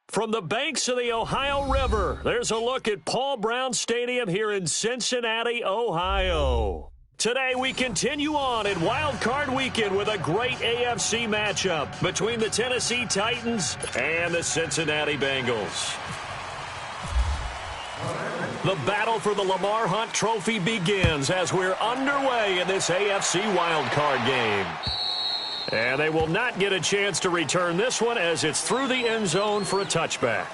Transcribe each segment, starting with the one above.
From the banks of the Ohio River, there's a look at Paul Brown Stadium here in Cincinnati, Ohio. Today, we continue on in Wild Card Weekend with a great AFC matchup between the Tennessee Titans and the Cincinnati Bengals. The battle for the Lamar Hunt Trophy begins as we're underway in this AFC Wild Card game. And they will not get a chance to return this one as it's through the end zone for a touchback.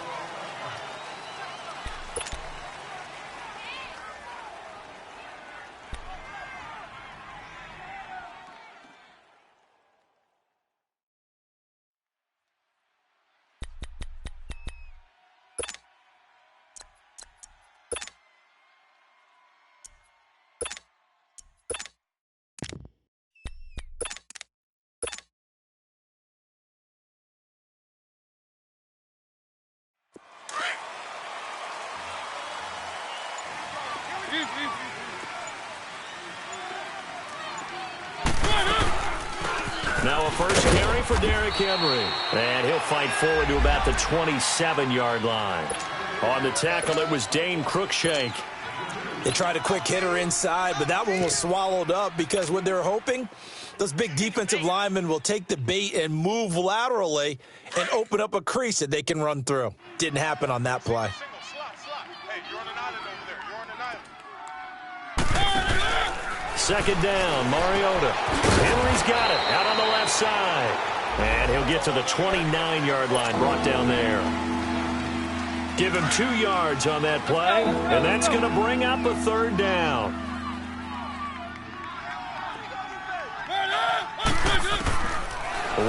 Now a first carry for Derrick Henry. And he'll fight forward to about the 27-yard line. On the tackle, it was Dane Cruikshank. They tried a quick hitter inside, but that one was swallowed up because what they're hoping, those big defensive linemen will take the bait and move laterally and open up a crease that they can run through. Didn't happen on that play. Second down, Mariota. Henry's got it out on the left side. And he'll get to the 29-yard line, brought down there. Give him 2 yards on that play, and that's going to bring up a third down.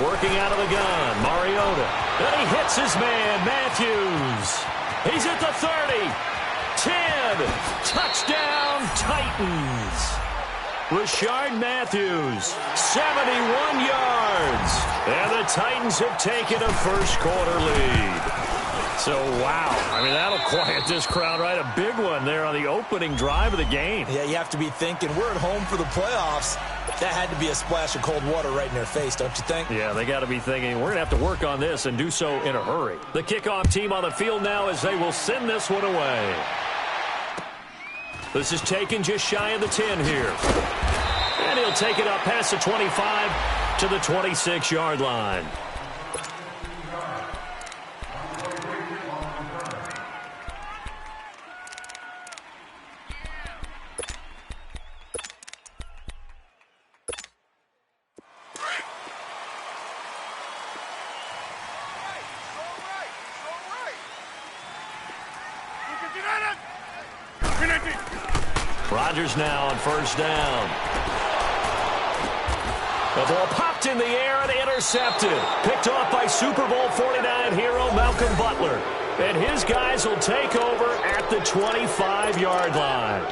Working out of the gun, Mariota. And he hits his man, Matthews. He's at the 30. 10. Touchdown, Titans. Rashard Matthews, 71 yards. And the Titans have taken a first-quarter lead. So, wow. I mean, that'll quiet this crowd, right? A big one there on the opening drive of the game. Yeah, you have to be thinking, we're at home for the playoffs. That had to be a splash of cold water right in their face, don't you think? Yeah, they got to be thinking, we're going to have to work on this and do so in a hurry. The kickoff team on the field now as they will send this one away. This is taken just shy of the 10 here. And he'll take it up past the 25 to the 26-yard line. Rodgers now on first down. The ball popped in the air and intercepted. Picked off by Super Bowl 49 hero Malcolm Butler. And his guys will take over at the 25-yard line.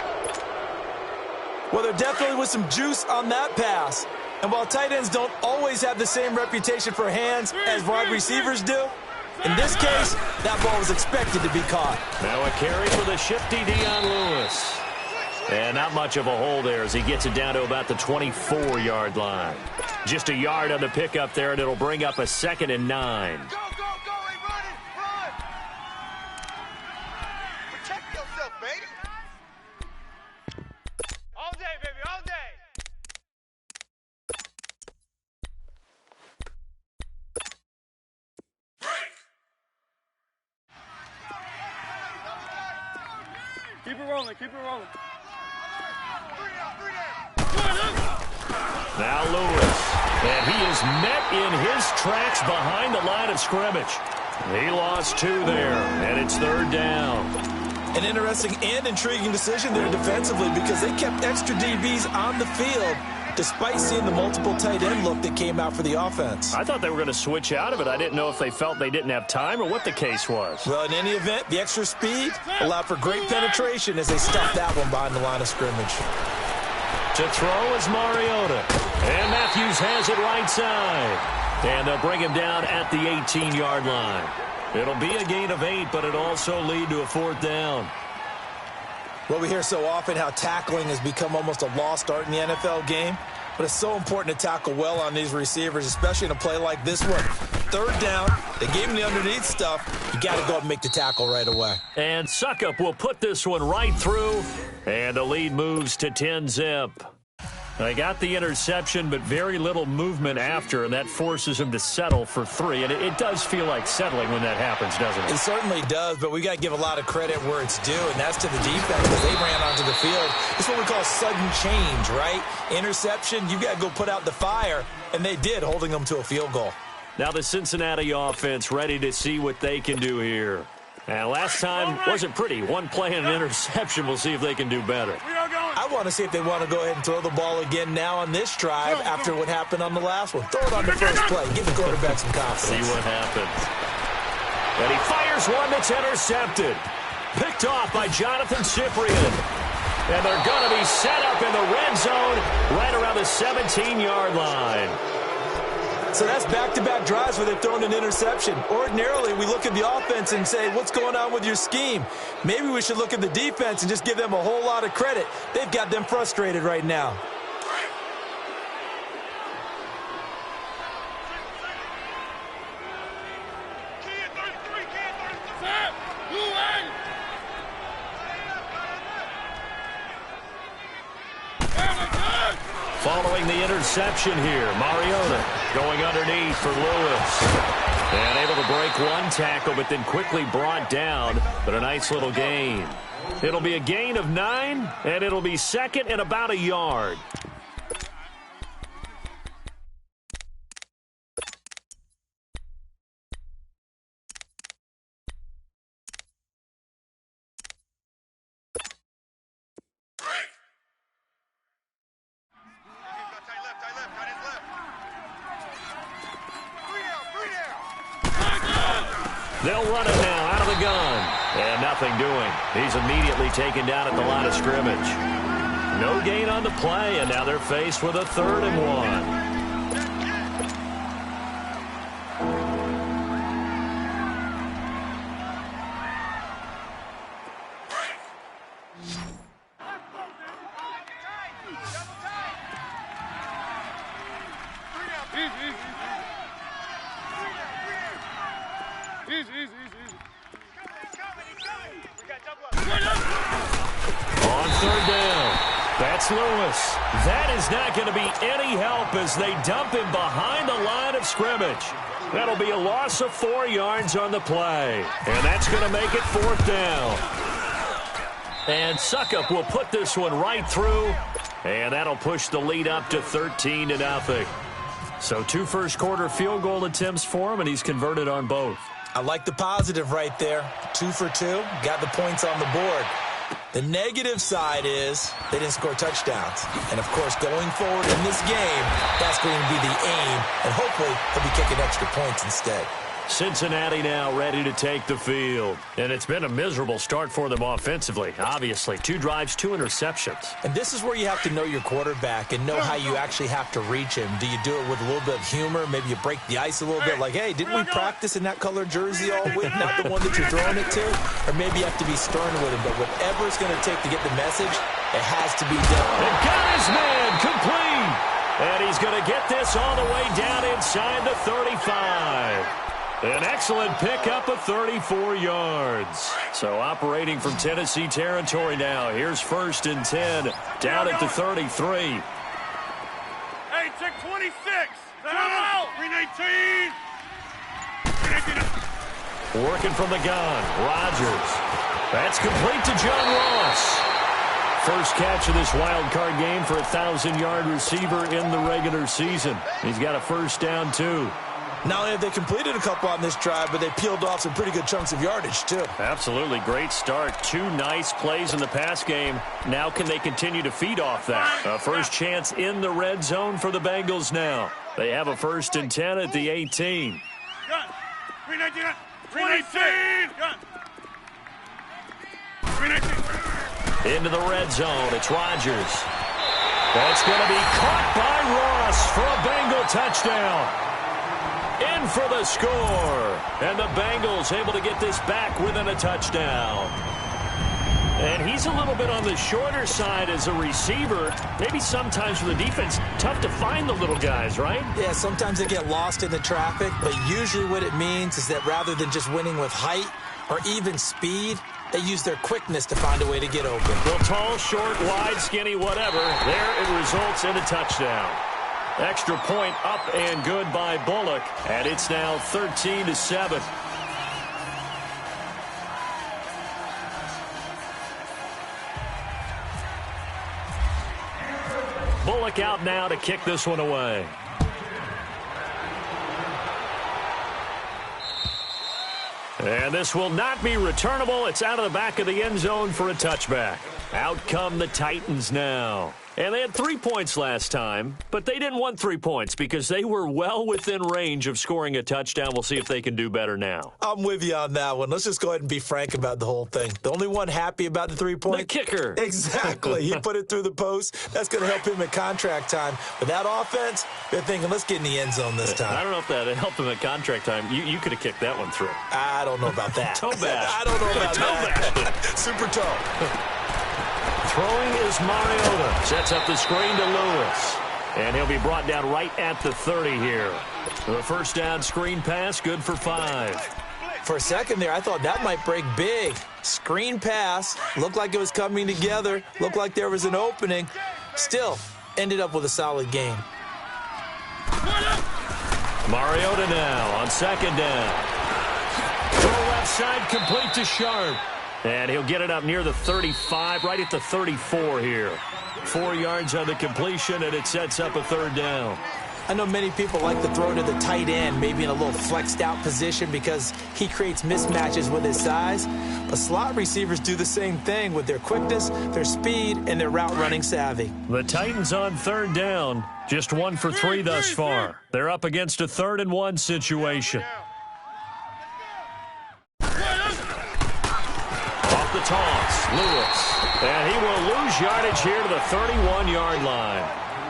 Well, there definitely was some juice on that pass. And while tight ends don't always have the same reputation for hands as wide receivers do, in this case, that ball was expected to be caught. Now a carry for the shifty Dion Lewis. And not much of a hole there as he gets it down to about the 24-yard line. Just a yard on the pickup there, and it'll bring up a 2nd and 9. Go, go, go, hey, run it, run! Protect yourself, baby! All day, baby, all day! Break! Keep it rolling, keep it rolling. Now Lewis, and he is met in his tracks behind the line of scrimmage. He lost 2 there, and it's 3rd down. An interesting and intriguing decision there defensively because they kept extra DBs on the field despite seeing the multiple tight end look that came out for the offense. I thought they were going to switch out of it. I didn't know if they felt they didn't have time or what the case was. Well, in any event, the extra speed allowed for great penetration as they stuffed that one behind the line of scrimmage. To throw is Mariota. And Matthews has it right side. And they'll bring him down at the 18-yard line. It'll be a gain of 8, but it'll also lead to a 4th down. Well, we hear so often how tackling has become almost a lost art in the NFL game. But it's so important to tackle well on these receivers, especially in a play like this one. Third down, they gave him the underneath stuff. You got to go up and make the tackle right away. And Suckup will put this one right through, and the lead moves to 10-zip. They got the interception, but very little movement after, and that forces him to settle for 3. And it does feel like settling when that happens, doesn't it? It certainly does, but we got to give a lot of credit where it's due, and that's to the defense because they ran onto the field. It's what we call sudden change, right? Interception, you got to go put out the fire, and they did, holding them to a field goal. Now the Cincinnati offense ready to see what they can do here. And last time wasn't pretty. One play and an interception. We'll see if they can do better. I want to see if they want to go ahead and throw the ball again now on this drive after what happened on the last one. Throw it on the first play. Give the quarterback some confidence. See what happens. And he fires one that's intercepted. Picked off by Jonathan Cyprien. And they're going to be set up in the red zone right around the 17-yard line. So that's back-to-back drives where they've thrown an interception. Ordinarily, we look at the offense and say, what's going on with your scheme? Maybe we should look at the defense and just give them a whole lot of credit. They've got them frustrated right now. Following the interception here, Mariota going underneath for Lewis. And able to break one tackle, but then quickly brought down. But a nice little gain. It'll be a gain of 9, and it'll be second and about a yard. They'll run it now out of the gun. And nothing doing. He's immediately taken down at the line of scrimmage. No gain on the play, and now they're faced with a 3rd and 1. On 3rd down, that's Lewis. That is not going to be any help as they dump him behind the line of scrimmage. That'll be a loss of 4 yards on the play. And that's going to make it 4th down. And Suckup will put this one right through. And that'll push the lead up to 13-0. So 2 first-quarter field goal attempts for him, and he's converted on both. I like the positive right there. 2 for 2. Got the points on the board. The negative side is they didn't score touchdowns. And, of course, going forward in this game, that's going to be the aim. And hopefully he'll be kicking extra points instead. Cincinnati now ready to take the field. And it's been a miserable start for them offensively. Obviously, 2 drives, 2 interceptions. And this is where you have to know your quarterback and know how you actually have to reach him. Do you do it with a little bit of humor? Maybe you break the ice a little bit like, hey, didn't we practice in that color jersey all week, not the one that you're throwing it to? Or maybe you have to be stern with him. But whatever it's going to take to get the message, it has to be done. And got his man complete. And he's going to get this all the way down inside the 35. An excellent pickup of 34 yards. So operating from Tennessee territory now. Here's 1st and 10. Down at the 33. Hey, check 26. Out. 319. Working from the gun. Rodgers. That's complete to John Ross. First catch of this wild card game for a 1,000-yard receiver in the regular season. He's got a 1st down, too. Not only have they completed a couple on this drive, but they peeled off some pretty good chunks of yardage, too. Absolutely. Great start. 2 nice plays in the pass game. Now can they continue to feed off that? A first chance in the red zone for the Bengals now. They have a 1st and 10 at the 18. 319. 319. Into the red zone. It's Rodgers. That's going to be caught by Ross for a Bengal touchdown. In for the score. And the Bengals able to get this back within a touchdown. And he's a little bit on the shorter side as a receiver. Maybe sometimes for the defense, tough to find the little guys, right? Yeah, sometimes they get lost in the traffic, but usually what it means is that rather than just winning with height or even speed, they use their quickness to find a way to get open. Well, tall, short, wide, skinny, whatever. There it results in a touchdown. Extra point up and good by Bullock. And it's now 13-7. Bullock out now to kick this one away. And this will not be returnable. It's out of the back of the end zone for a touchback. Out come the Titans now. And they had 3 points last time, but they didn't want 3 points because they were well within range of scoring a touchdown. We'll see if they can do better now. I'm with you on that one. Let's just go ahead and be frank about the whole thing. The only one happy about the 3 points? The kicker. Exactly. He put it through the post. That's going to help him at contract time. But that offense, they're thinking, let's get in the end zone this time. I don't know if that helped him at contract time. You could have kicked that one through. I don't know about that. Toe bash. I don't know about that. Super toe. Throwing is Mariota. Sets up the screen to Lewis. And he'll be brought down right at the 30 here. The first down screen pass, good for 5. For a second there, I thought that might break big. Screen pass. Looked like it was coming together. Looked like there was an opening. Still, ended up with a solid game. Mariota now on second down. To the left side, complete to Sharp. And he'll get it up near the 35, right at the 34 here. 4 yards on the completion, and it sets up a third down. I know many people like to throw to the tight end, maybe in a little flexed out position because he creates mismatches with his size. But slot receivers do the same thing with their quickness, their speed, and their route running savvy. The Titans on third down, just 1 for 3 thus far. They're up against a 3rd and 1 situation. The toss, Lewis, and he will lose yardage here to the 31-yard line.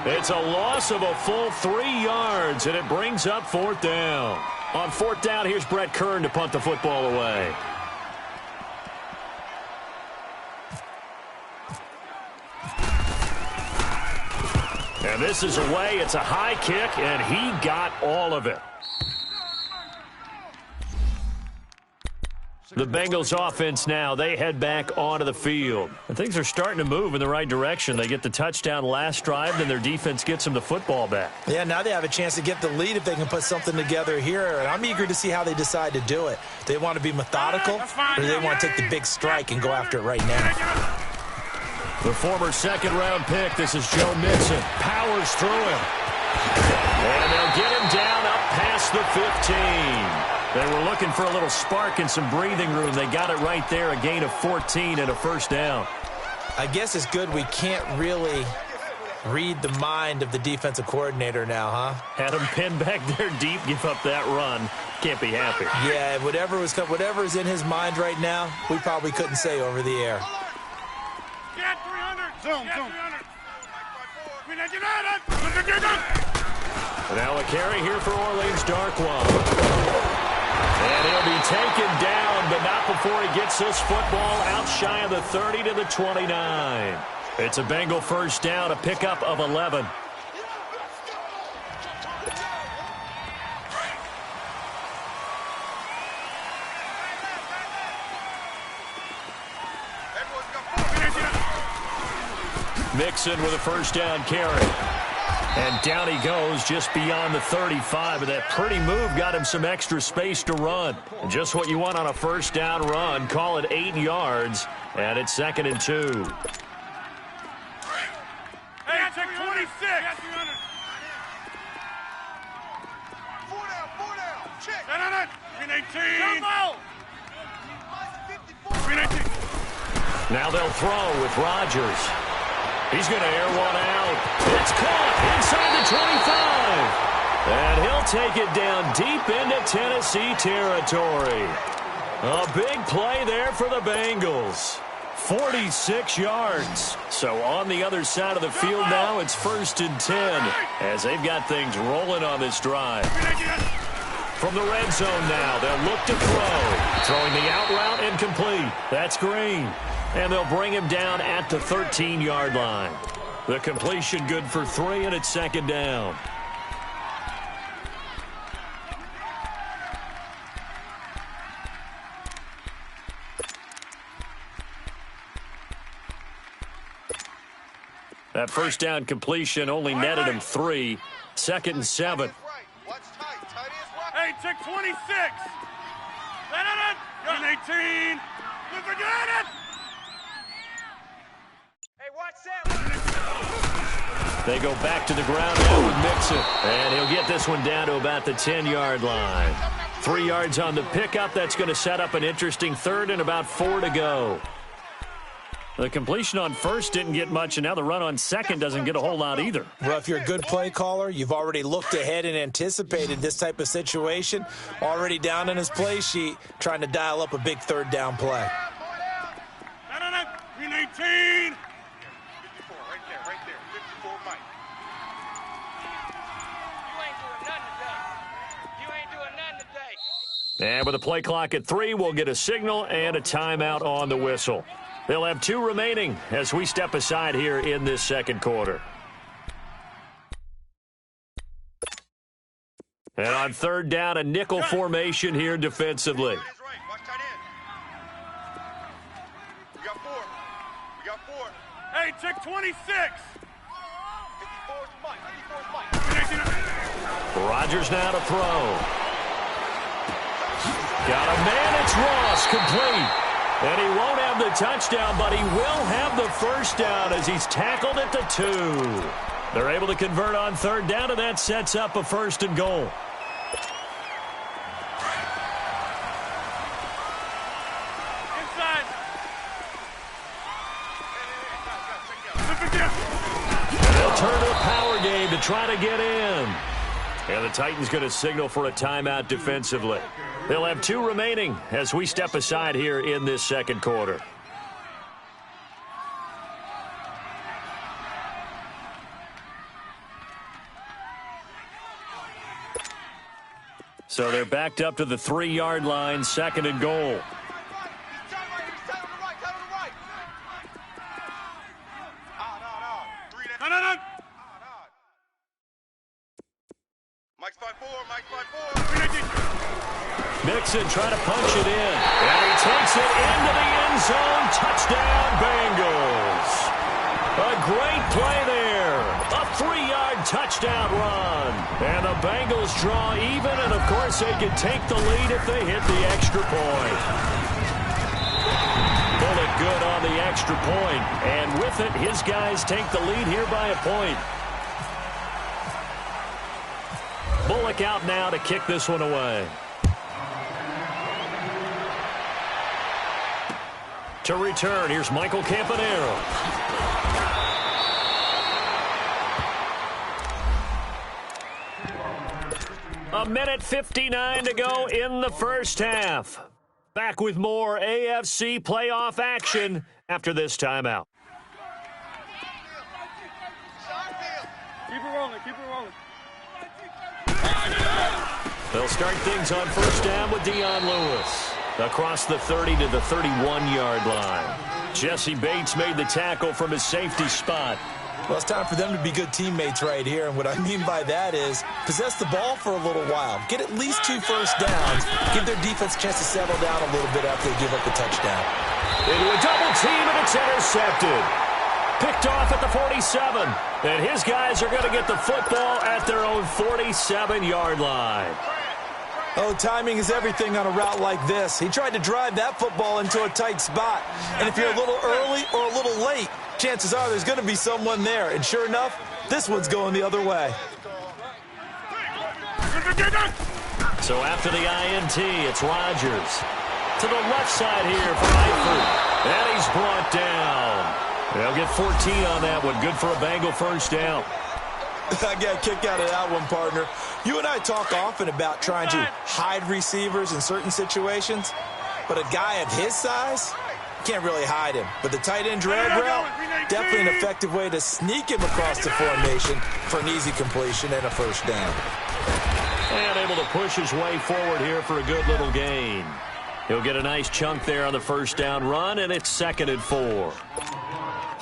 It's a loss of a full 3 yards, and it brings up 4th down. On 4th down, here's Brett Kern to punt the football away. And this is away. It's a high kick, and he got all of it. The Bengals offense now, they head back onto the field. And things are starting to move in the right direction. They get the touchdown last drive, then their defense gets them the football back. Yeah, now they have a chance to get the lead if they can put something together here. And I'm eager to see how they decide to do it. Do they want to be methodical, or do they want to take the big strike and go after it right now? The former second-round pick, this is Joe Mixon, powers through him. And they'll get him down up past the 15. They were looking for a little spark and some breathing room. They got it right there, a gain of 14 and a first down. I guess it's good we can't really read the mind of the defensive coordinator now, huh? Had him pinned back there deep, give up that run. Can't be happy. Yeah, whatever is in his mind right now, we probably couldn't say over the air. Get 300. Zoom. 300. Now a carry here for Orleans Darkwa. And he'll be taken down, but not before he gets this football out shy of the 30 to the 29. It's a Bengal first down, a pickup of 11. Mixon with a first down carry. And down he goes just beyond the 35. And that pretty move got him some extra space to run. And just what you want on a first down run. Call it 8 yards. And it's 2nd and 2. Hey, check 26. 4 down. Check. 318. 319. Now they'll throw with Rodgers. He's going to air one out. It's caught inside the 25. And he'll take it down deep into Tennessee territory. A big play there for the Bengals. 46 yards. So on the other side of the field now, it's 1st and 10 as they've got things rolling on this drive. From the red zone now, they'll look to throw. Throwing the out route and complete. That's Green. And they'll bring him down at the 13-yard line. The completion good for 3, and it's second down. That first down completion only netted him 3. Second and 7. Hey, check 26. Green 18. Look for it. Hey, watch that. They go back to the ground now with Mixon. And he'll get this one down to about the 10-yard line. 3 yards on the pickup. That's going to set up an interesting third and about 4 to go. The completion on first didn't get much, and now the run on second doesn't get a whole lot either. Well, if you're a good play caller, you've already looked ahead and anticipated this type of situation. Already down in his play sheet, trying to dial up a big third down play. Green 18. 54, right there. 54, Mike. You ain't doing nothing today. And with a play clock at 3, we'll get a signal and a timeout on the whistle. They'll have 2 remaining as we step aside here in this second quarter. And on third down, a nickel formation here defensively. Watch tight end. We got 4. Hey, check 26. 54's Mike. Rodgers now to throw. Got a man, it's Ross, complete. And he won't have the touchdown, but he will have the first down as he's tackled at the 2. They're able to convert on third down, and that sets up a first and goal. Inside. They'll turn to a power game to try to get in. And the Titans going to signal for a timeout defensively. They'll have 2 remaining as we step aside here in this second quarter. So they're backed up to the 3-yard line, second and goal. No. Mike's 5-4. Mixon trying to punch it in. And he takes it into the end zone. Touchdown, Bengals. A great play there. A 3-yard touchdown run. And the Bengals draw even, and of course they can take the lead if they hit the extra point. Bullet good on the extra point. And with it, his guys take the lead here by a point. Bullock out now to kick this one away. To return, here's Michael Campanero. A minute 59 to go in the first half. Back with more AFC playoff action after this timeout. Keep it rolling. They'll start things on first down with Dion Lewis. Across the 30 to the 31-yard line. Jesse Bates made the tackle from his safety spot. Well, it's time for them to be good teammates right here. And what I mean by that is possess the ball for a little while. Get at least 2 first downs. Give their defense a chance to settle down a little bit after they give up the touchdown. Into a double team, and it's intercepted. Picked off at the 47. And his guys are going to get the football at their own 47-yard line. Oh, timing is everything on a route like this. He tried to drive that football into a tight spot. And if you're a little early or a little late, chances are there's going to be someone there. And sure enough, this one's going the other way. So after the INT, it's Rodgers. To the left side here for Eifert. And he's brought down. They'll get 14 on that one. Good for a Bengal first down. I got a kick out of that one, partner. You and I talk often about trying to hide receivers in certain situations, but a guy of his size, can't really hide him. But the tight end drag route, definitely an effective way to sneak him across the formation for an easy completion and a first down. And able to push his way forward here for a good little gain. He'll get a nice chunk there on the first down run, and it's 2nd and 4.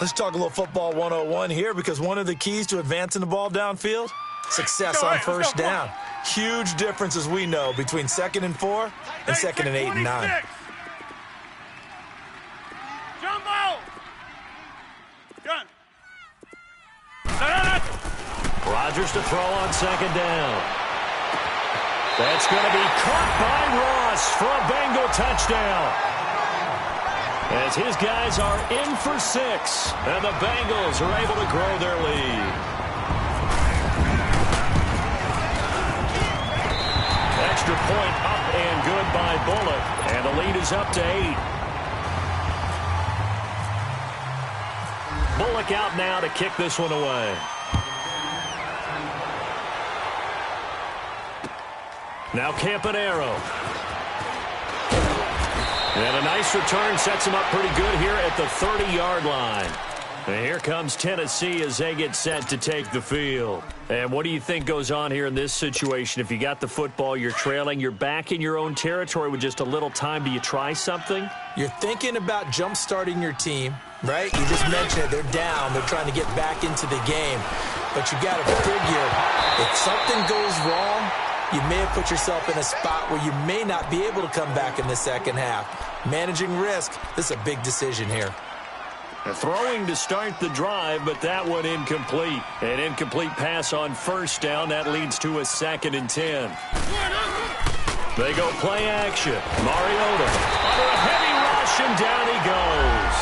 Let's talk a little football 101 here, because one of the keys to advancing the ball downfield, success on first down. Huge difference, as we know, between 2nd and 4 and 2nd and 8 and 9. Jumbo! Gun. Rodgers to throw on 2nd down. That's going to be caught by Ross for a Bengal touchdown. As his guys are in for 6, and the Bengals are able to grow their lead. Extra point up and good by Bullock, and the lead is up to 8. Bullock out now to kick this one away. Now Campanaro. And a nice return sets him up pretty good here at the 30-yard line. And here comes Tennessee as they get set to take the field. And what do you think goes on here in this situation? If you got the football, you're trailing, you're back in your own territory with just a little time. Do you try something? You're thinking about jump-starting your team, right? You just mentioned it. They're down. They're trying to get back into the game. But you got to figure, if something goes wrong, you may have put yourself in a spot where you may not be able to come back in the second half. Managing risk, this is a big decision here. Throwing to start the drive, but that one incomplete. An incomplete pass on first down. That leads to a 2nd and 10. They go play action. Mariota under a heavy rush, and down he goes.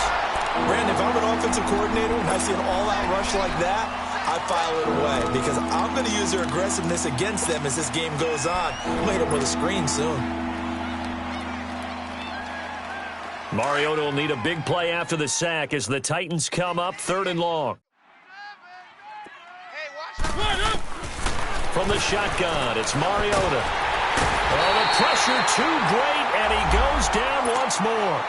Brandon, if I'm an offensive coordinator and I see an all-out rush like that, I file it away, because I'm going to use their aggressiveness against them as this game goes on. I'm going to hit them with a screen soon. Mariota will need a big play after the sack as the Titans come up 3rd and long. From the shotgun, it's Mariota. Oh, the pressure too great, and he goes down once more.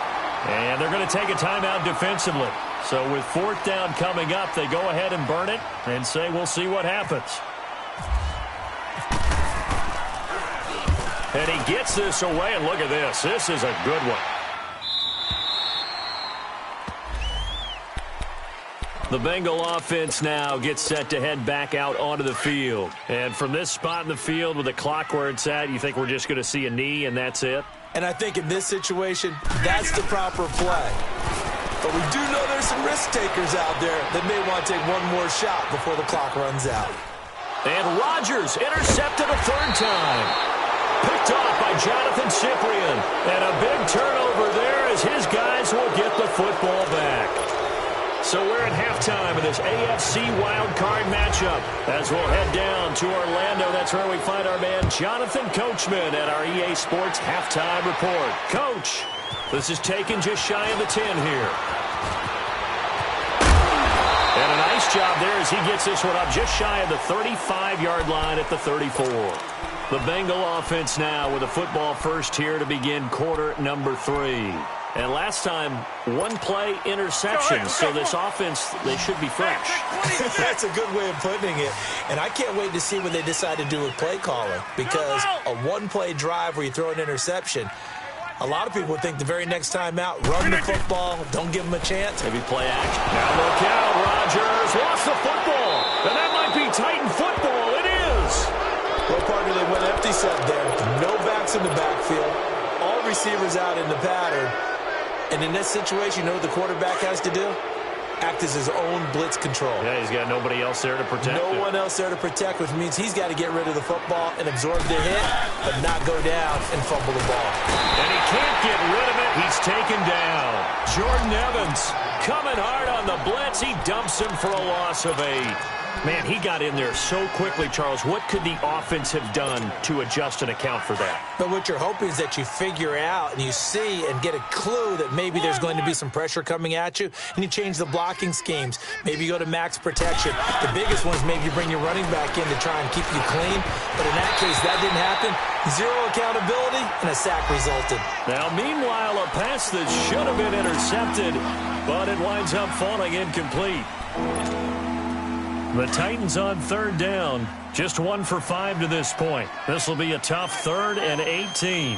And they're going to take a timeout defensively. So with 4th down coming up, they go ahead and burn it and say we'll see what happens. And he gets this away, and look at this. This is a good one. The Bengal offense now gets set to head back out onto the field. And from this spot in the field with the clock where it's at, you think we're just going to see a knee and that's it? And I think in this situation, that's the proper play. But we do know there's some risk takers out there that may want to take one more shot before the clock runs out. And Rodgers intercepted a 3rd time. Picked off by Jonathan Cyprien. And a big turnover there as his guys will get the football back. So we're at halftime of this AFC wildcard matchup. As we'll head down to Orlando, that's where we find our man Jonathan Coachman at our EA Sports Halftime Report. Coach, this is taken just shy of the 10 here. And a nice job there as he gets this one up just shy of the 35-yard line at the 34. The Bengal offense now with a football first here to begin quarter number 3. And last time, 1-play interception. So this offense, they should be fresh. That's a good way of putting it. And I can't wait to see what they decide to do with play calling. Because a 1-play drive where you throw an interception, a lot of people would think the very next time out, run the football, don't give them a chance. Maybe play action. Now look out, Rodgers lost the football. And that might be Titan football. It is. Well, partner, they went empty set there. No backs in the backfield. All receivers out in the pattern. And in this situation, you know what the quarterback has to do? Act as his own blitz control. Yeah, he's got nobody else there to protect No one else there to protect, which means he's got to get rid of the football and absorb the hit, but not go down and fumble the ball. And he can't get rid of it. He's taken down. Jordan Evans coming hard on the blitz. He dumps him for a loss of 8. Man, he got in there so quickly, Charles. What could the offense have done to adjust and account for that? But what you're hoping is that you figure out and you see and get a clue that maybe there's going to be some pressure coming at you, and you change the blocking schemes. Maybe you go to max protection. The biggest one is maybe you bring your running back in to try and keep you clean. But in that case, that didn't happen. 0 accountability, and a sack resulted. Now, meanwhile, a pass that should have been intercepted, but it winds up falling incomplete. The Titans on third down. Just 1 for 5 to this point. This will be a tough 3rd and 18.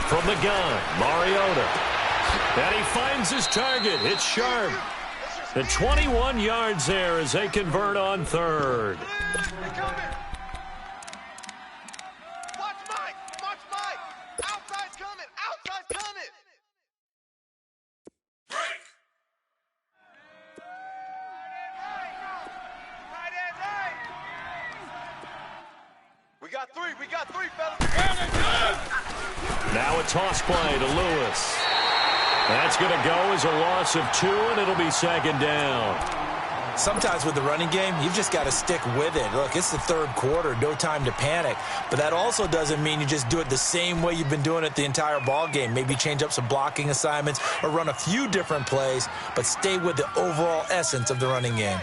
From the gun, Mariota. And he finds his target. It's Sharp. The 21 yards there as they convert on 3rd. We got three, fellas. Now a toss play to Lewis. That's going to go as a loss of 2, and it'll be 2nd down. Sometimes with the running game, you've just got to stick with it. Look, it's the 3rd quarter, no time to panic. But that also doesn't mean you just do it the same way you've been doing it the entire ball game. Maybe change up some blocking assignments or run a few different plays, but stay with the overall essence of the running game.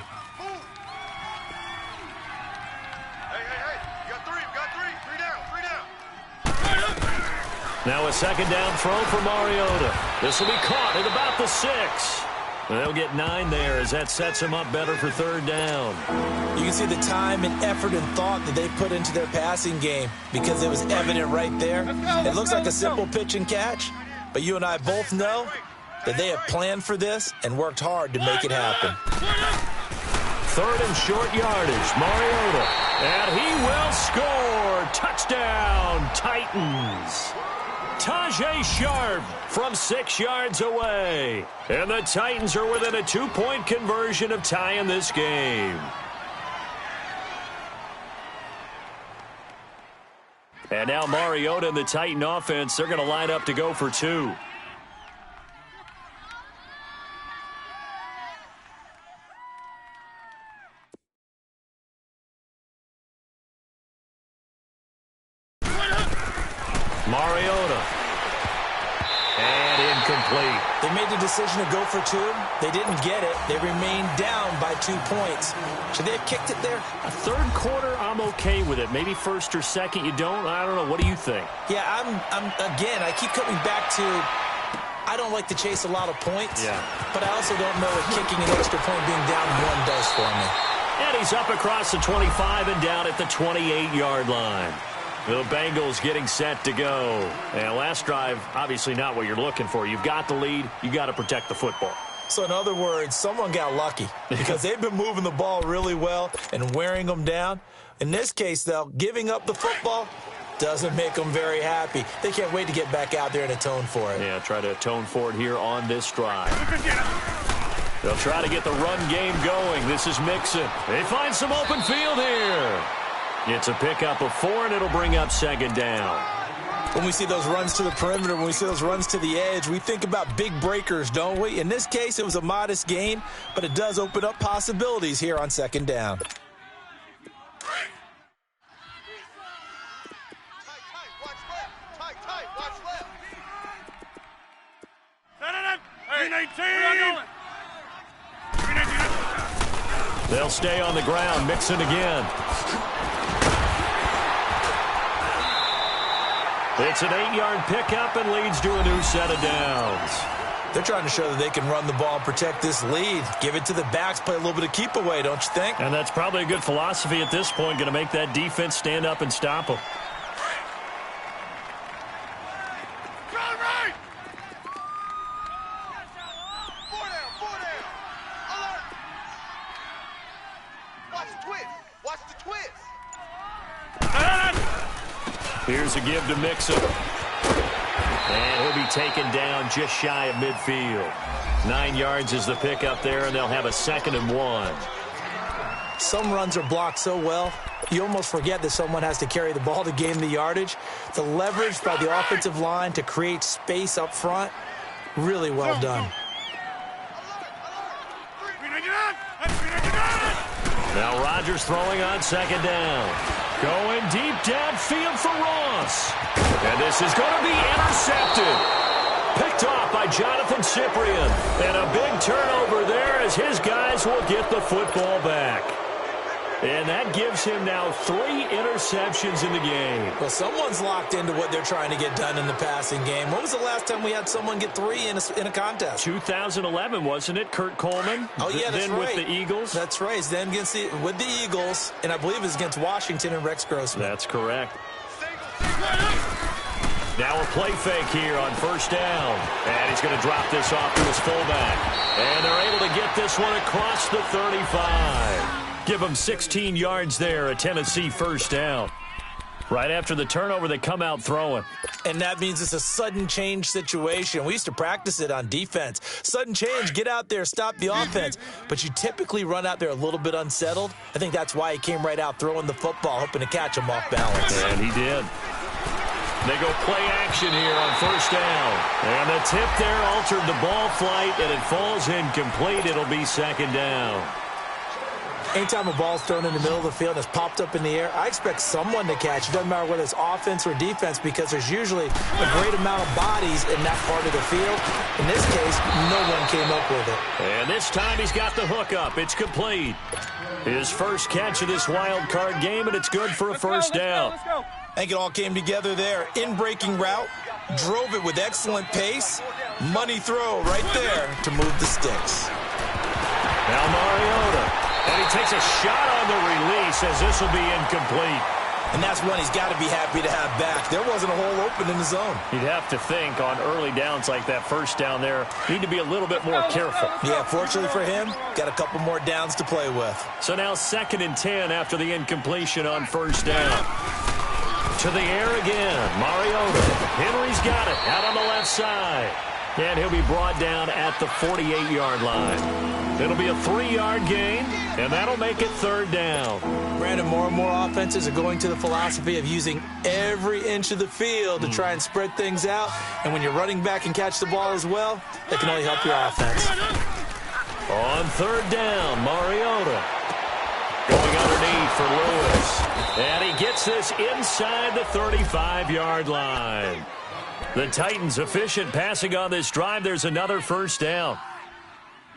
Now a 2nd down throw for Mariota. This will be caught at about the 6. They'll get 9 there as that sets them up better for 3rd down. You can see the time and effort and thought that they put into their passing game because it was evident right there. It looks like a simple pitch and catch, but you and I both know that they have planned for this and worked hard to make it happen. 3rd and short yardage, Mariota. And he will score. Touchdown, Titans. Tajay Sharp from 6 yards away. And the Titans are within a 2-point conversion of tying this game. And now Mariota and the Titan offense, they're going to line up to go for 2. Mariota. And incomplete. They made the decision to go for 2. They didn't get it. They remained down by 2 points. Should they have kicked it there? A 3rd quarter, I'm okay with it. Maybe 1st or 2nd, you don't. I don't know. What do you think? Yeah, again, I keep coming back to I don't like to chase a lot of points. Yeah. But I also don't know what kicking an extra point being down 1 does for me. And he's up across the 25 and down at the 28-yard line. The Bengals getting set to go. And last drive, obviously not what you're looking for. You've got the lead. You got to protect the football. So in other words, someone got lucky because they've been moving the ball really well and wearing them down. In this case, though, giving up the football doesn't make them very happy. They can't wait to get back out there and atone for it. Yeah, try to atone for it here on this drive. They'll try to get the run game going. This is Mixon. They find some open field here. It's a pickup of 4, and it'll bring up 2nd down. When we see those runs to the perimeter, when we see those runs to the edge, we think about big breakers, don't we? In this case, it was a modest gain, but it does open up possibilities here on 2nd down. They'll stay on the ground. Mixon again. It's an 8-yard pickup and leads to a new set of downs. They're trying to show that they can run the ball and protect this lead. Give it to the backs, play a little bit of keep away, don't you think? And that's probably a good philosophy at this point, going to make that defense stand up and stop them. Here's a give to Mixon. And he'll be taken down just shy of midfield. 9 yards is the pickup there, and they'll have a 2nd and 1. Some runs are blocked so well, you almost forget that someone has to carry the ball to gain the yardage. The leverage by the offensive line to create space up front, really well done. Now Rodgers throwing on 2nd down. Going deep downfield for Ross. And this is going to be intercepted. Picked off by Jonathan Cyprien. And a big turnover there as his guys will get the football back. And that gives him now 3 interceptions in the game. Well, someone's locked into what they're trying to get done in the passing game. When was the last time we had someone get 3 in a contest? 2011, wasn't it, Kurt Coleman? Oh, yeah, that's then right. with the Eagles. That's right. It's then with the Eagles, and I believe it's against Washington and Rex Grossman. That's correct. Now a play fake here on first down. And he's going to drop this off to his fullback. And they're able to get this one across the 35. Give them 16 yards there, a Tennessee first down. Right after the turnover, they come out throwing. And that means it's a sudden change situation. We used to practice it on defense. Sudden change, get out there, stop the offense. But you typically run out there a little bit unsettled. I think that's why he came right out throwing the football, hoping to catch him off balance. And he did. They go play action here on first down. And the tip there altered the ball flight, and it falls incomplete. It'll be second down. Anytime a ball's thrown in the middle of the field and it's popped up in the air, I expect someone to catch. It doesn't matter whether it's offense or defense, because there's usually a great amount of bodies in that part of the field. In this case, no one came up with it. And this time he's got the hook up. It's complete. His first catch of this wild card game, and it's good for a first down. Let's go. I think it all came together there. In-breaking route, drove it with excellent pace. Money throw right there to move the sticks. Now Mariota. And he takes a shot on the release as this will be incomplete. And that's one he's got to be happy to have back. There wasn't a hole open in the zone. You'd have to think on early downs like that first down there, need to be a little bit more careful. Yeah, fortunately for him, got a couple more downs to play with. So now 2nd and 10 after the incompletion on first down. To the air again, Mariota. Henry's got it out on the left side. And he'll be brought down at the 48-yard line. It'll be a 3-yard gain, and that'll make it 3rd down. Brandon, more and more offenses are going to the philosophy of using every inch of the field to try and spread things out. And when you're running back and catch the ball as well, that can only help your offense. On 3rd down, Mariota. Going underneath for Lewis. And he gets this inside the 35-yard line. The Titans efficient passing on this drive. There's another first down.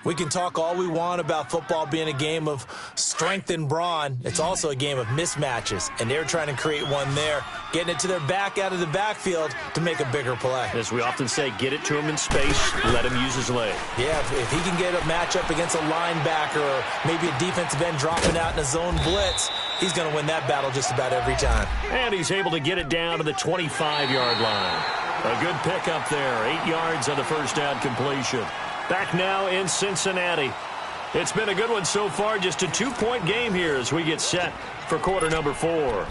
We can talk all we want about football being a game of strength and brawn. It's also a game of mismatches, and they're trying to create one there, getting it to their back out of the backfield to make a bigger play. As we often say, get it to him in space, let him use his leg. Yeah, if he can get a matchup against a linebacker or maybe a defensive end dropping out in a zone blitz, he's going to win that battle just about every time. And he's able to get it down to the 25-yard line. A good pickup there, 8 yards on the first down completion. Back now in Cincinnati. It's been a good one so far, just a 2-point game here as we get set for quarter number 4.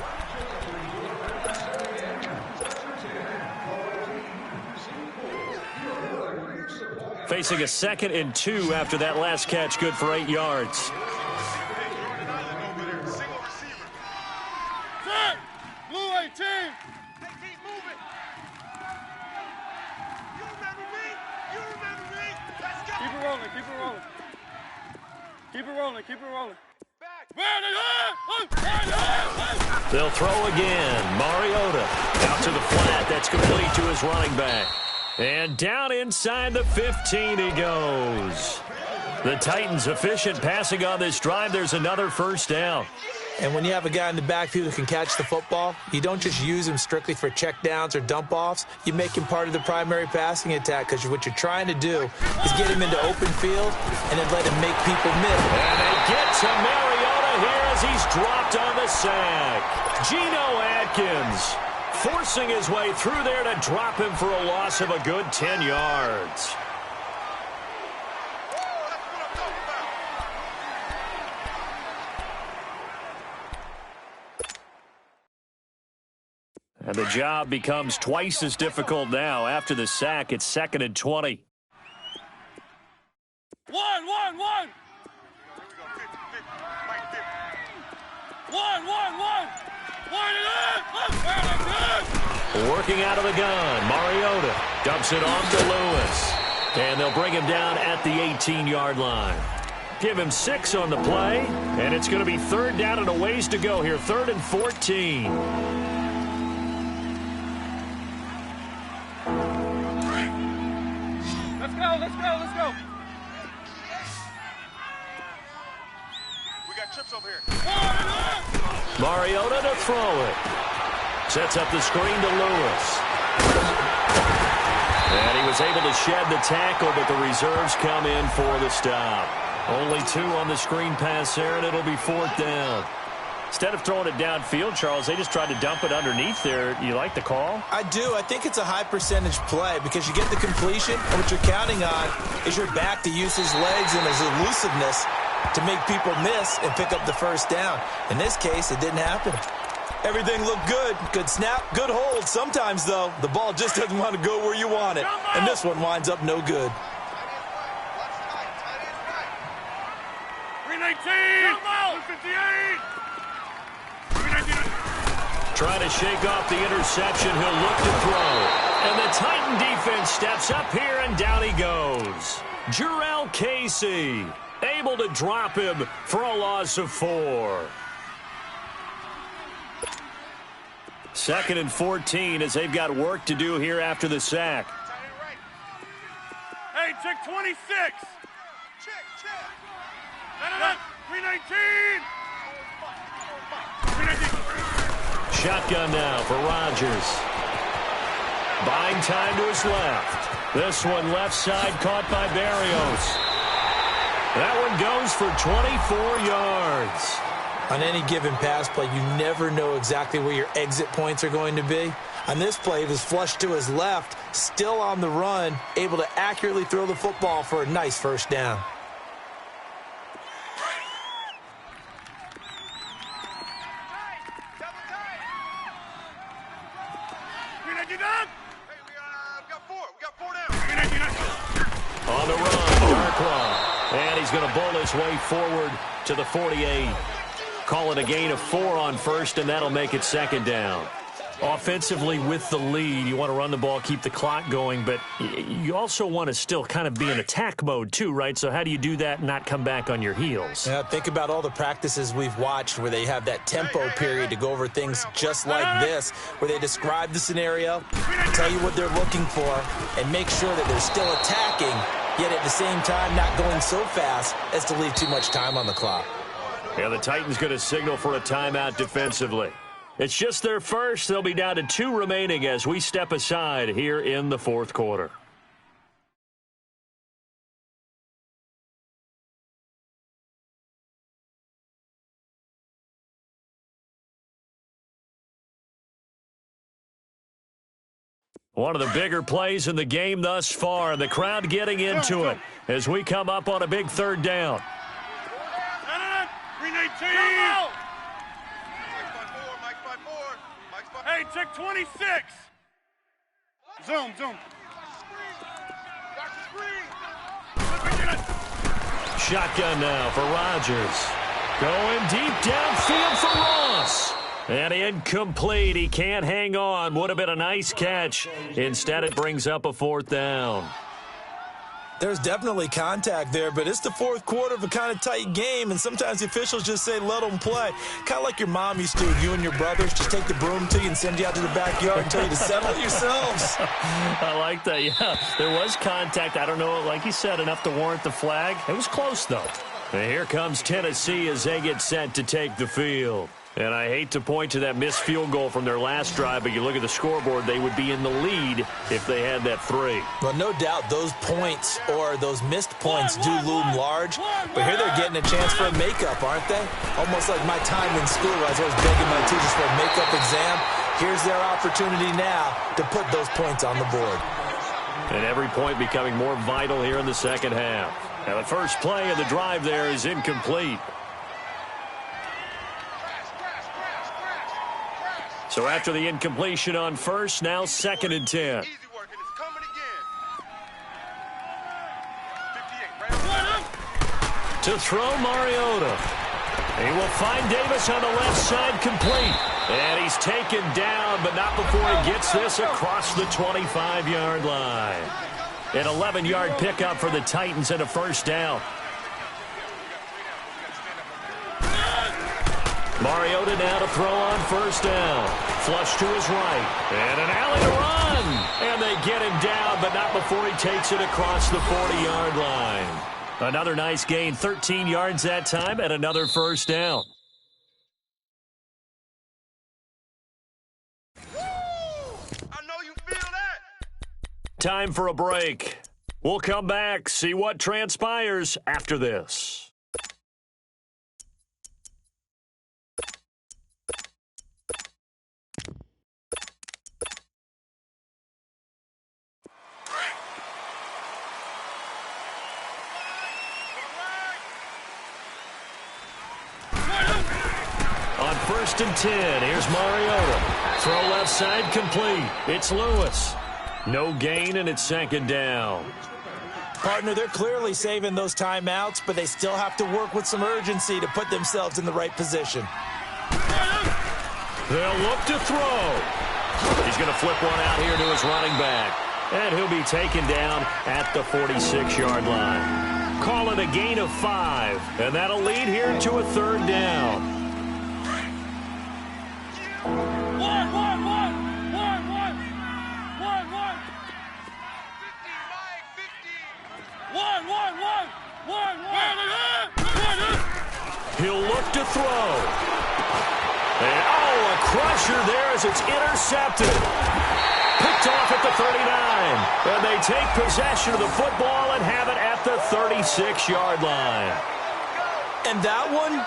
Facing a 2nd and 2 after that last catch, good for 8 yards. Blue 18. Keep moving. You remember me? You remember me? Let's go. Keep it rolling. Keep it rolling. Keep it rolling. Keep it rolling. They'll throw again. Mariota out to the flat. That's complete to his running back. And down inside the 15 he goes. The Titans efficient passing on this drive. There's another first down. And when you have a guy in the backfield who can catch the football, you don't just use him strictly for checkdowns or dump-offs. You make him part of the primary passing attack, because what you're trying to do is get him into open field and then let him make people miss. And they get to Mariota here as he's dropped on the sack. Geno Atkins forcing his way through there to drop him for a loss of a good 10 yards. And the job becomes twice as difficult now. After the sack, it's 2nd and 20. One. Working out of the gun, Mariota dumps it off to Lewis. And they'll bring him down at the 18-yard line. Give him 6 on the play, and it's going to be 3rd down and a ways to go here, 3rd and 14. Let's go. We got trips over here. Mariota to throw it. Sets up the screen to Lewis. And he was able to shed the tackle, but the reserves come in for the stop. Only 2 on the screen pass there, and it'll be 4th down. Instead of throwing it downfield, Charles, they just tried to dump it underneath there. You like the call? I do. I think it's a high percentage play because you get the completion, and what you're counting on is your back to use his legs and his elusiveness to make people miss and pick up the first down. In this case, it didn't happen. Everything looked good. Good snap, good hold. Sometimes, though, the ball just doesn't want to go where you want it. And this one winds up no good. 319! 258! Trying to shake off the interception. He'll look to throw. And the Titan defense steps up here, and down he goes. Jarrell Casey able to drop him for a loss of 4. 2nd and 14 as they've got work to do here after the sack. Hey, check 26. Check. 319. Shotgun now for Rodgers. Buying time to his left. This one left side caught by Berrios. That one goes for 24 yards. On any given pass play, you never know exactly where your exit points are going to be. On this play, he was flushed to his left, still on the run, able to accurately throw the football for a nice first down. On the run, Darkwa. And he's going to bowl his way forward to the 48. Call it a gain of 4 on first, and that'll make it 2nd down. Offensively with the lead, you want to run the ball, keep the clock going, but you also want to still kind of be in attack mode too, right? So how do you do that and not come back on your heels? Yeah, think about all the practices we've watched where they have that tempo period to go over things just like this, where they describe the scenario, tell you what they're looking for, and make sure that they're still attacking, yet at the same time not going so fast as to leave too much time on the clock. Yeah, the Titans going to signal for a timeout defensively. It's just their first. They'll be down to 2 remaining as we step aside here in the 4th quarter. One of the bigger plays in the game thus far. The crowd getting into it as we come up on a big 3rd down. 319! Hey, check 26. Zoom. Shotgun now for Rodgers. Going deep downfield for Ross. And incomplete. He can't hang on. Would have been a nice catch. Instead, it brings up a 4th down. There's definitely contact there, but it's the 4th quarter of a kind of tight game, and sometimes the officials just say, let them play. Kind of like your mom used to, you and your brothers just take the broom to you and send you out to the backyard and tell you to settle it yourselves. I like that, yeah. There was contact. I don't know, like you said, enough to warrant the flag. It was close, though. And here comes Tennessee as they get set to take the field. And I hate to point to that missed field goal from their last drive, but you look at the scoreboard, they would be in the lead if they had that 3. Well, no doubt those points or those missed points do loom large, but here they're getting a chance for a makeup, aren't they? Almost like my time in school where I was always begging my teachers for a makeup exam. Here's their opportunity now to put those points on the board. And every point becoming more vital here in the 2nd half. Now, the first play of the drive there is incomplete. So after the incompletion on first, now 2nd and 10. Easy work, and it's coming again. 58, right? To throw Mariota. He will find Davis on the left side, complete. And he's taken down, but not before he gets this across the 25-yard line. An 11-yard pickup for the Titans and a 1st down. Mariota now to throw on 1st down. Flush to his right. And an alley to run. And they get him down, but not before he takes it across the 40-yard line. Another nice gain, 13 yards that time, and another first down. I know you feel that. Time for a break. We'll come back, see what transpires after this. On 1st and 10, here's Mariota. Throw left side complete. It's Lewis. No gain, and it's 2nd down. Partner, they're clearly saving those timeouts, but they still have to work with some urgency to put themselves in the right position. They'll look to throw. He's going to flip one out here to his running back. And he'll be taken down at the 46-yard line. Call it a gain of 5, and that'll lead here to a 3rd down. He'll look to throw. And, a crusher there as it's intercepted. Picked off at the 39. And they take possession of the football and have it at the 36-yard line. And that one,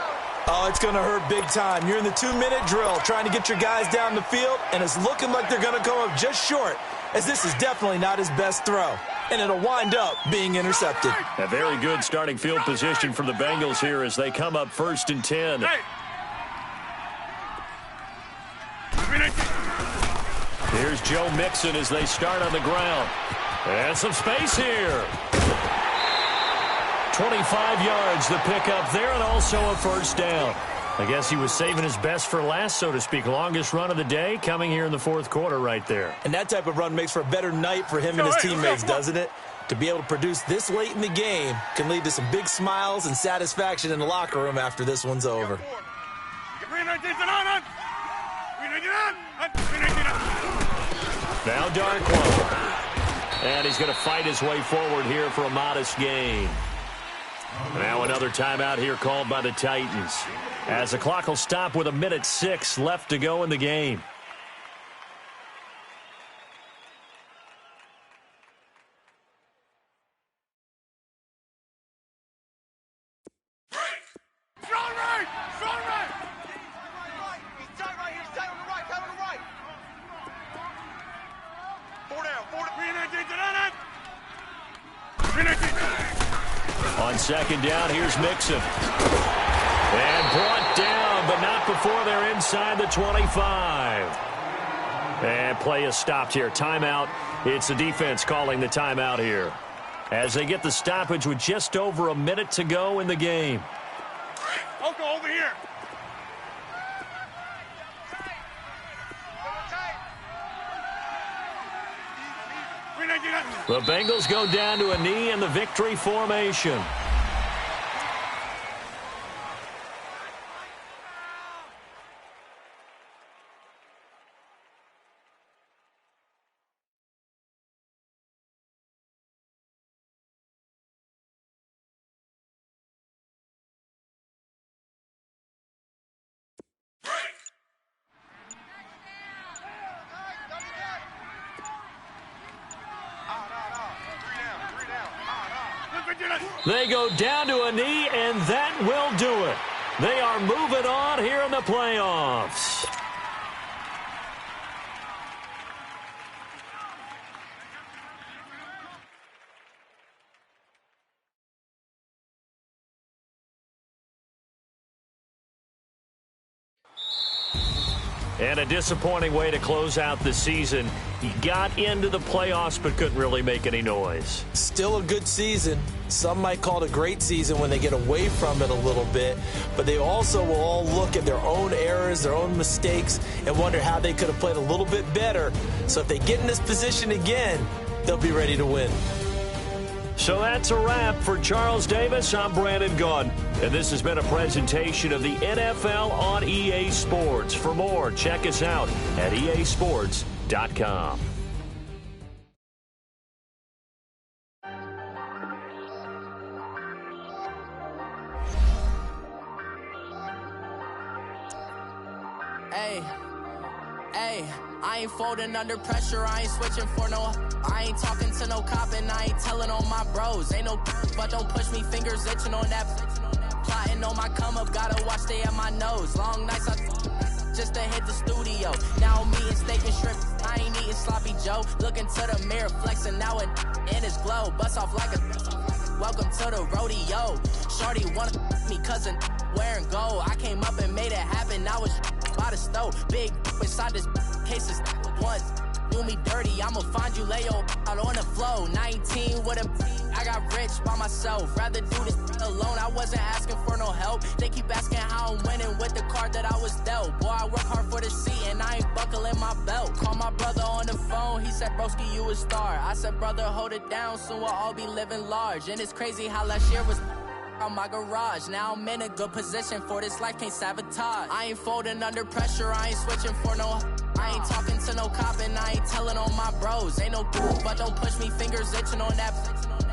it's going to hurt big time. You're in the 2-minute drill trying to get your guys down the field, and it's looking like they're going to come up just short, as this is definitely not his best throw. And it'll wind up being intercepted. A very good starting field position for the Bengals here as they come up 1st and 10. Here's Joe Mixon as they start on the ground. And some space here. 25 yards the pickup there, and also a 1st down. I guess he was saving his best for last, so to speak. Longest run of the day coming here in the 4th quarter right there. And that type of run makes for a better night for him and his teammates, doesn't it? To be able to produce this late in the game can lead to some big smiles and satisfaction in the locker room after this one's over. Now Darkwa. And he's going to fight his way forward here for a modest gain. Now another timeout here called by the Titans, as the clock will stop with 1:06 left to go in the game. Strong right! Strong right! He's tight right here. He's tight on the right. Tight on the right. 4 down. 4 down. On 2nd down, here's Mixon. And brought down, but not before they're inside the 25. And play is stopped here. Timeout. It's the defense calling the timeout here, as they get the stoppage with just over a minute to go in the game. Oko, over here. The Bengals go down to a knee in the victory formation. They go down to a knee, and that will do it. They are moving on here in the playoffs. And a disappointing way to close out the season. He got into the playoffs but couldn't really make any noise. Still a good season. Some might call it a great season when they get away from it a little bit, but they also will all look at their own errors, their own mistakes, and wonder how they could have played a little bit better. So if they get in this position again, they'll be ready to win. So that's a wrap for Charles Davis. I'm Brandon Gaudin, and this has been a presentation of the NFL on EA Sports. For more, check us out at easports.com. Ayy, I ain't folding under pressure, I ain't switching for no. I ain't talking to no cop and I ain't telling on my bros. Ain't no but don't push me, fingers itching on that. Plotting on my come up, gotta watch stay at my nose. Long nights just to hit the studio. Now I'm eating steak and shrimp, I ain't eating sloppy Joe. Looking to the mirror, flexing now it in his glow. Bust off like a welcome to the rodeo. Shorty wanna me cousin wearing gold. I came up and made it happen, I was by the stove. Big inside this cases once. Do me dirty, I'ma find you, lay your out on the floor. 19 with a I got rich by myself. Rather do this alone, I wasn't asking for no help. They keep asking how I'm winning with the card that I was dealt. Boy, I work hard for the seat and I ain't buckling my belt. Call my brother on the phone, he said, broski, you a star. I said, brother, hold it down, soon we'll all be living large. And it's crazy how last year was on my garage. Now I'm in a good position for this life, can't sabotage. I ain't folding under pressure, I ain't switching for no. I ain't talking to no cop and I ain't telling on my bros. Ain't no but don't push me, fingers itching on that.